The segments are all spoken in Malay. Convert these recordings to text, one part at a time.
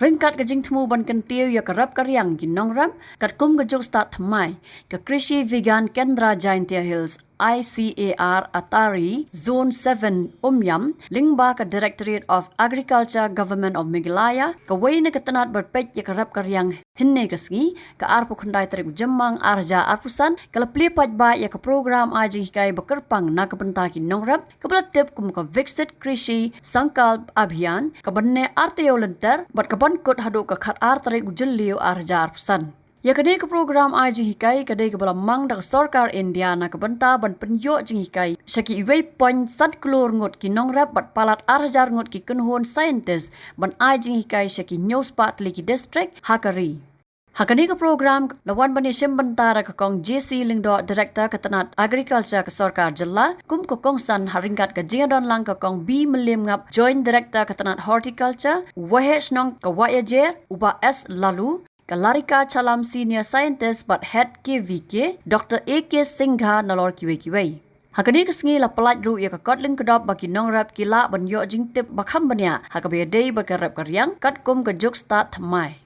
Haringkat ke jing temu ban Kyntiew ya kerap karyang ki Nongrep Katkum ke jok start thamai ke Krishi Vegan Kendra Kyntiew Hills ICAR Atari Zone 7 Umyam Lyngba ke Directorate of Agriculture Government of Meghalaya ke wayne ke tenat berpej ya kerap karyang hinne keski ke arpu khandai tarik jemang arja arpusan ke lepli pajba ya ke program aji hikai bekerpang na ke pentaki Nongrep ke belatip kum ke Viksit Krishi Sankalp Abhiyan ke benne arteo lenter bat ke bankut hadu ke khat ar tarik jelliu arja arpusan. Ya kedai ke program aji hikai kedai ke belamang dak sarkar India na ke benta ban penyo jing hikai syaki iwei point sat klur ngot ki Nongrep bat palat arjar ngot ki kenhon scientist ban aji hikai syaki news patli ki district Hakari. Hakani ke program lawan bani sim bentara ke kong JC Lyngdoh Director ketenat Agriculture ke Sarkar Jela kum ke kong san haringkat ke jingadon lang ke kong B Melim ngap Joint Director ketenat Horticulture Wahesh nong ke Wayajer uba S Lalu ke Larika Chalam Senior Scientist but Head KVK Dr. AK Singha nalor kiwe-kiwe. Hakani kesengi la pelat ru ya ke kotling kedop bagi Nongrep kila ban yo jing tip bakham banya hakabe day berkerap karyang Katkum ke juk start thamai.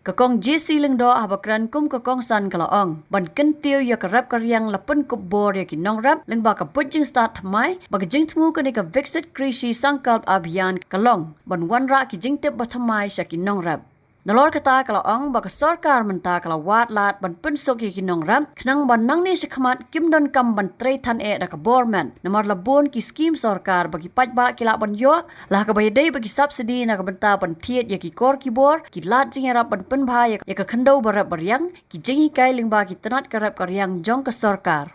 Kakong JC Lyngdoh habakran kum kakong san kalaong ban Kyntiew ya kerap karyang lapun kubor ya ki Nongrep Lyngba ka pujing start thamai bagi jing temu kani ka Viksit Krishi Sankalp Abhiyan kalong ban wanra ki jing tip bathamai sya ki Nongrep. Nalor kata kalaong bagi sarkar menta kalawat lat ban pensok ya ki Nongrep kenang ban nang ni sikhamat kimdon kam ban trei than da ka borman namar labon ki skim sarkar bagi pajba kila ban yo lah ka bayadai bagi subsidi na ka benta ban thiet ya ki kor ki bor ki lat jing era ban penbha ya ka khandau barap baryang ki jing hikai Lyngba ki tenat karap karyang jong ka sarkar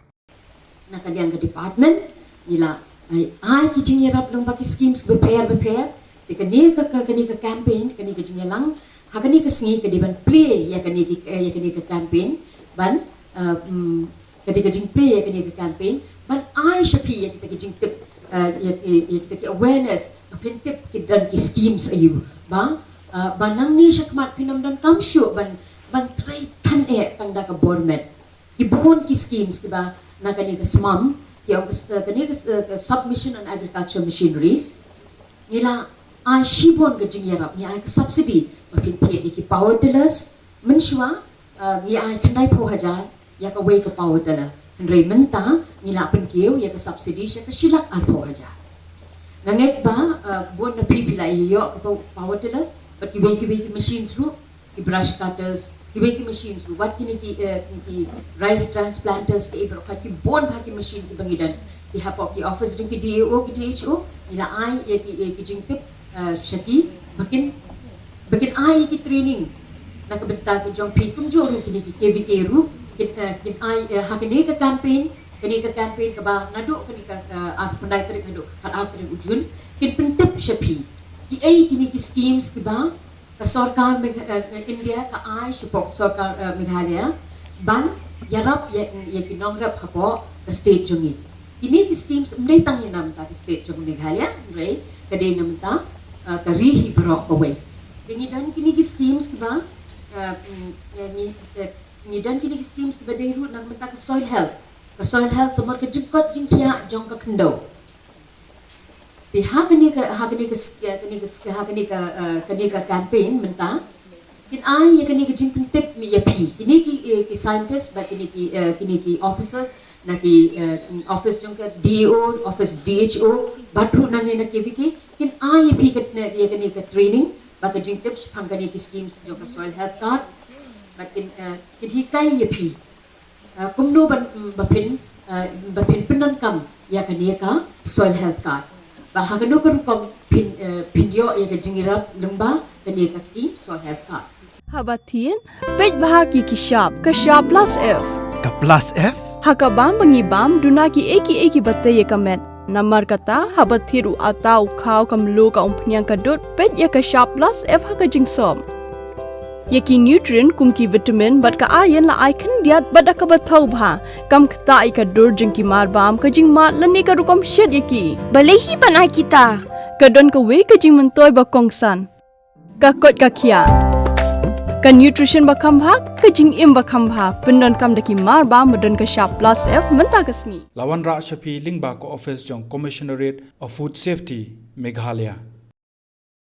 na kalyang ka department nila ai ki jing era Lyngba ki schemes prepare de kani ka campaign kani ka jing lang hakani ke sengi ke diban play ya kani ke campaign ban kadi ke jing play ya kani ke campaign ban ai shapi ya kita ke jing tip ya kita ke awareness apin tip ke dan ke schemes ayu ba banang ni syakmat pinam dan kamsyu ban trai tan tangda ke bormet ibon ki schemes ke ba na kani ke smam ya kani ke submission on agriculture machineries nila ai shibon ke jing yarap ni ai ke subsidy mapin thiet ni ki power tillers menshua ni ai kandai po hajar ya ka way ke power tiller Mynta Mynta ni la pen kieu ya ke subsidy ya ke silak ar po hajar nangek ba bon na pipila yo ke power tillers but ki way ki machines ru ki brush cutters ki way ki machines ru wat ki rice transplanters ke ibro ki bon ki machine ki bangidan ki hapok ki office ring ki DO ki DHO ni la ai ki jingtip syaki makin ai ki training na kabenta ki jong pi kum joru kini ki KVK ru kin ai hakini ka campaign ka ba ngadu kini ka pandai tarik ngadu kan tarik ujun kin pentip syapi ki ai kini ki schemes ki ba ka sarkar India ka ai support sarkar Meghalaya ban yarap ya ki Nongrep hapo ka state jongi ini ki schemes mdai tang nam ta ki state jong Meghalaya rei ka de nam ta ka rihi brok away Kini dan kini ki schemes ki ba ni dan kini ki schemes ki ba dai ru nak menta ka soil health tomor ka jingkot jingkia jong ka khndo pi hakani ka campaign menta kin ai ya kini ki jingpin tip mi ya pi kini ki scientist ba kini ki officers na ki office jong ka DO office DHO batru na ni na KVK kin ai pi ka ya kini ka training baka jing tips pangkani ki schemes jo ka soil health card bakin hikai yapi kumno bapin penan kam ya kani ka soil health card ba hakano kan kom pinyo ya ka jingira Lyngba kani ka scheme soil health card habatin pej bahagi ki shop ka shop plus f hakabam bangibam dunaki eki batte ye kamet Namar kata habat thiru atau khau kamlu ka umpnyang kadut pet ya ka sharp plus f ka jingsom yaki nutrient kum ki vitamin bat ka iron la icon diat bat ka bathau bha kam khta ai ka dur jing ki mar bam ka jing mat lani ka rukom shed yaki balehi banai kita ka don ka we ka jing mentoy ba kongsan ka kot ka khia ka nutrition ba khambha ka jing im ba khambha pendon kam daki mar ba modon ka sharp plus f menta kasni lawan ra shapi Lyngba ko office jong commissionerate of food safety Meghalaya